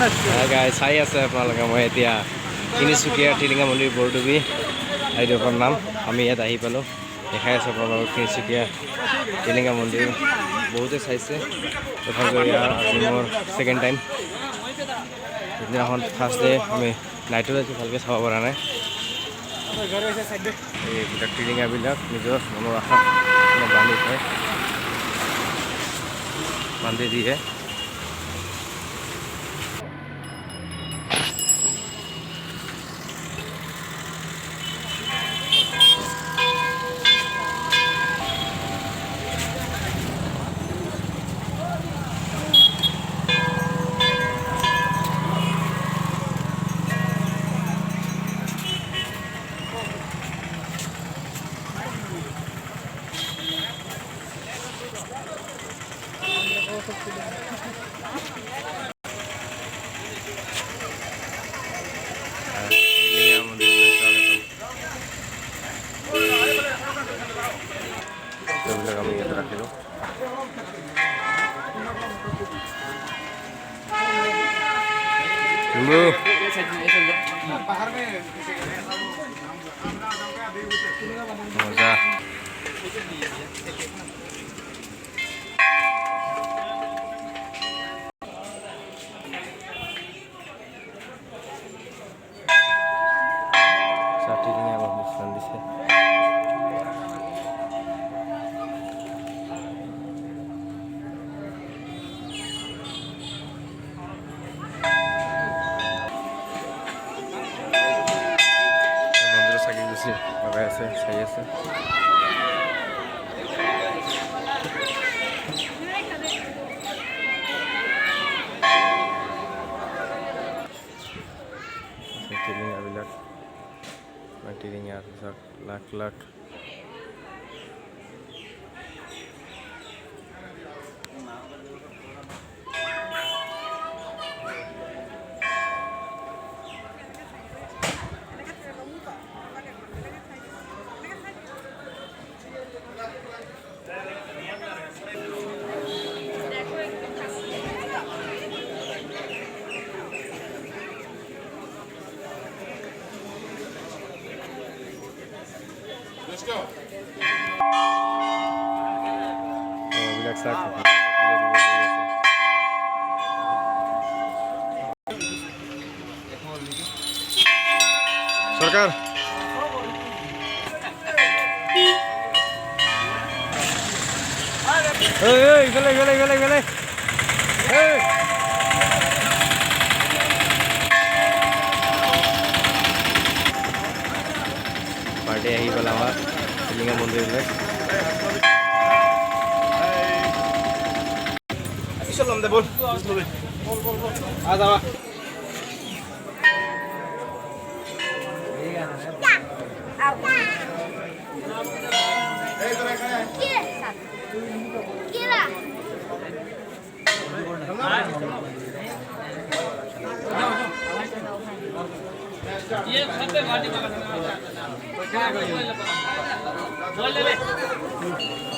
guys চাই আছে আপোনালোকে মই এতিয়া তিনিচুকীয়া টিলিঙা মন্দিৰ বৰডুবি আইদেউকৰ নাম আমি ইয়াত আহি পালোঁ দেখাই আছোঁ আপোনালোকক তিনিচুকীয়া টিলিঙা মন্দিৰ বহুতে চাইছে তথাপিও আজি মোৰ ছেকেণ্ড টাইম সিদিনাখন ফাৰ্ষ্ট ডে আমি নাইটত আজি ভালকৈ চাব পৰা নাই এইবিলাক টিলিঙাবিলাক নিজৰ মনৰ আশা বান্ধি থয় বান্ধি দিয়ে আমি ইয়াতে রাখিলো মজা চাটিলিঙা আমার মিশ্রণ দিছে লগাই আছে চাই আছে টিলিঙাবিলাক টিলিঙাৰ পিছত লাখ লাখ সরকার গেলে গেলে গেলে গেলে পার্টি আহি পেলা আমার টিলিঙা মন্দিৰলৈ চলাম দে বল আ যাবা ये सब पे गाड़ी बोल ले